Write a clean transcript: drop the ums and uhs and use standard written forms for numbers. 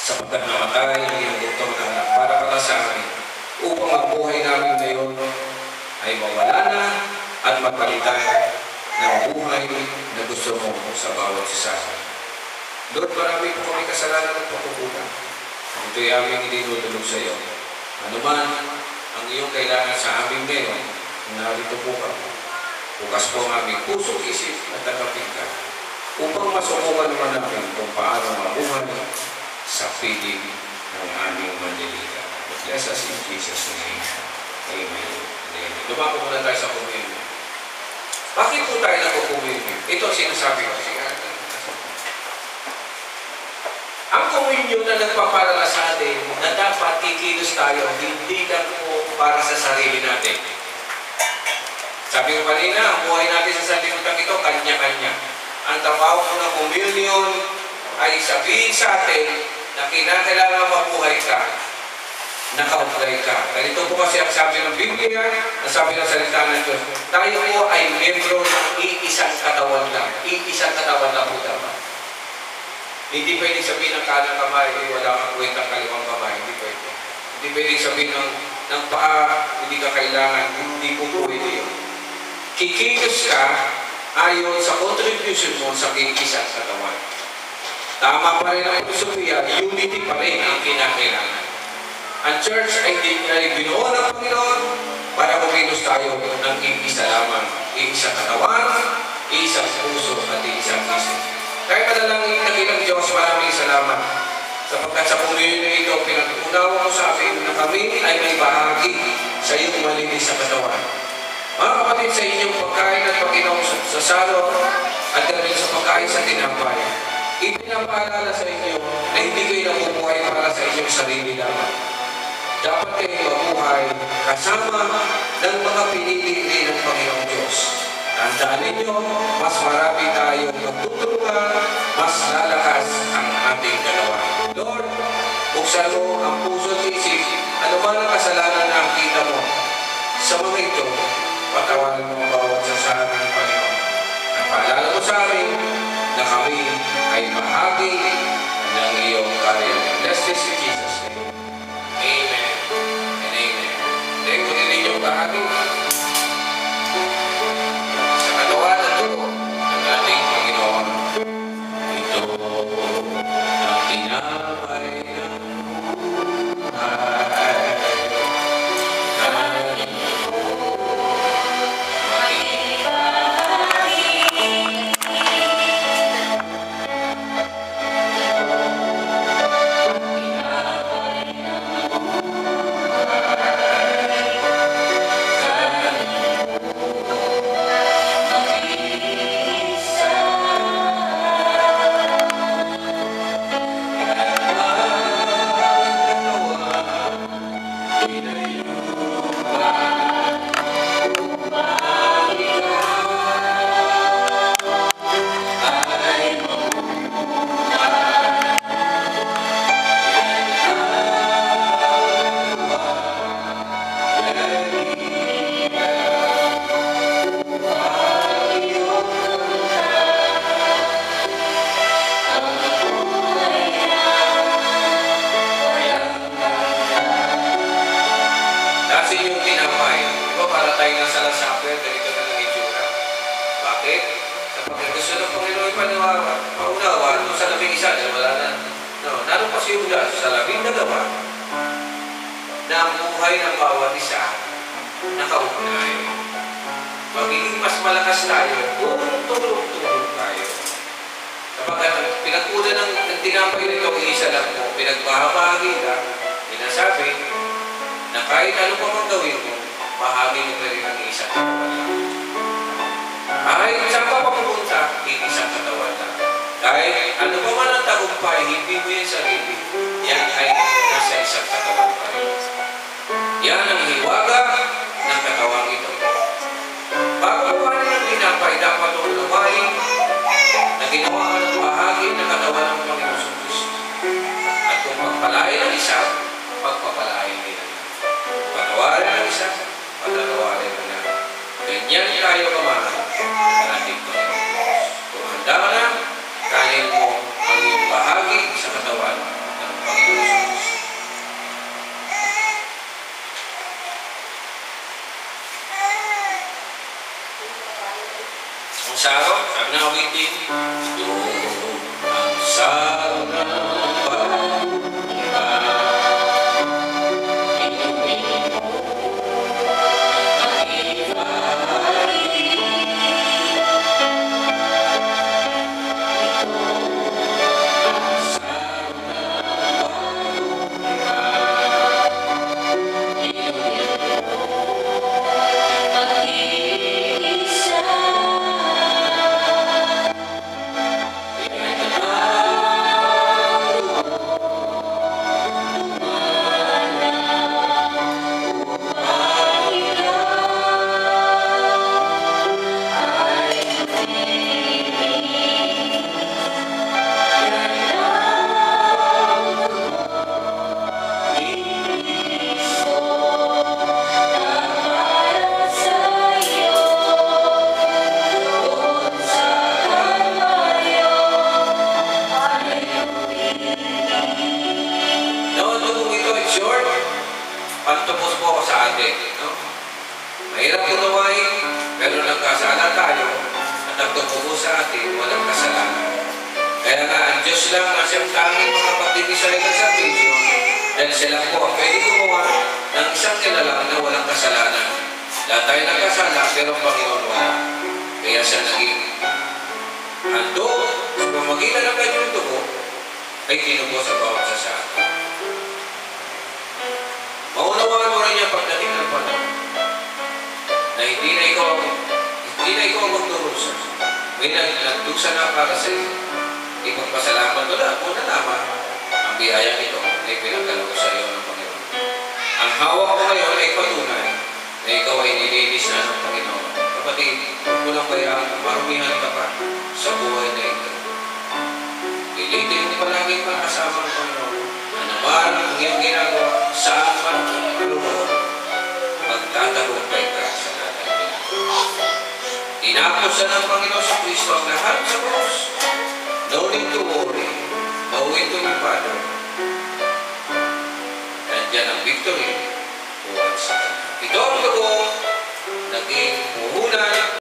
sapagkat namatay ang iyong buktong na anak para sa amin, upang ang buhay namin ngayon ay mawala na at mapalitan ng buhay na gusto mo sa bawat isa. Lord, marami po kami kasalanan at pagkukulang. Ito'y aming idinudulog sa iyo. Ano man ang iyong kailangan sa amin ngayon, narito po kami. Bukas po ang aming puso, isip at tanggapin ka upang masukukan naman namin kung paano mabuhay sa piling ng aming manliligaw. Bless us in Jesus' name. Amen. Amen. Lumako muna tayo sa communion. Bakit po tayo nagko-communion? Ito ang sinasabi ko. Ang communion na nagpaparala sa atin na dapat kikilos tayo, hindi lang po para sa sarili natin. Sabi ko kanina, ang buhay natin sa sanlibutan ito, kanya-kanya. Ang trabaho ko ng communion ay sabihin sa atin na kinakailangan mabuhay ka, nakauglay ka. Ganito po kasi ang sabi ng Biblia, ang sabi ng salita ng Diyos, tayo po ay membro ng iisang katawan lang. Iisang katawan lang po dapat. Hindi pwedeng sabihin ng kanang kamay, wala kang kwentang kaliwang kamay. Hindi pwede. Hindi pwedeng sabihin ng paa, hindi ka kailangan. Hindi po pwede yun. Kikilos ka ayon sa contribution mo sa iisang katawan. Tama pa rin ang Episophia, unity pa rin ang kinakailangan. Ang church ay binuo ng Panginoon para kumilos tayo ng iisa lamang, iisang katawan, iisang puso at iisang isip. Kaya manalangin ng ilang Diyos, maraming salamat. Sapagkat sa communion na ito, pinag-unawa mo sa amin na kami ay may bahagi sa iyong malinis sa katawan. Mga kapatid, sa inyong pagkain at Panginoon sa salo at dahil sa pagkain sa tinapay, ipinapaalala sa inyo na hindi kayo nabubuhay para sa inyong sarili lamang. Dapat kayo mabuhay kasama ng mga pinili ng Panginoong Diyos. Tandaan ninyo, mas marami tayong magtutulungan, mas lalakas ang ating dalawa. Lord, buksan mo ang puso at isip, ano man ang kasalanan na kita mo. Sa mga ito, patawanan mo ang bawat sa amin, Panginoon. Napaalala mo sa amin na kami ay bahagi ng iyong karya. Bless this in Jesus' name. Amen and amen. Thank you din inyong bahagi sa katawan at dugo ng ating Panginoon. Ito ang tinapay ng buhay. Kung handa ka na, kanin mo ang iyong bahagi sa katawan ng Panginoon. ulitin. Ito ang saro ng pag-ibig. Pagtapos po ako sa atin, no? Mahirap unawain, pero nagkasala tayo at nagtapos sa atin, walang kasalanan. Kaya nga, ang Diyos lang na siyang tanging mga pagdidisayag sa video, dahil sila po ang pwede gumawa ng isang kinalaman na walang kasalanan. Lahat tayo nagkasala, pero ang Panginoon wala. Kaya siya naging handog, sa pamagitan ng kanyang dugo, ay tinubo sa bawat sa atin. Maunawaan mo rin niya pagdating ng panahon na hindi na ikaw ang magdurusa. May nagdusa na para sa iyo. Ipagpasalamat mo na kung naman ang biyayang ito ay pinagdala ko sa iyo ng Panginoon. Ang hawak ko ngayon ay patunay na ikaw ay nilinis na ng Panginoon. Kapatid, huwag mo lang bayaan kung marumihan ka pa sa buhay na ito. Ilitin mo palaging makasama ng Panginoon. Ano man ang iyong ginagawa, saan man lumuhod, magtatagumpay ka sa natin. Tinapos na ng Panginoon sa Kristo ang lahat sa krus. No need to worry. No need to be bothered. Nandiyan ang victory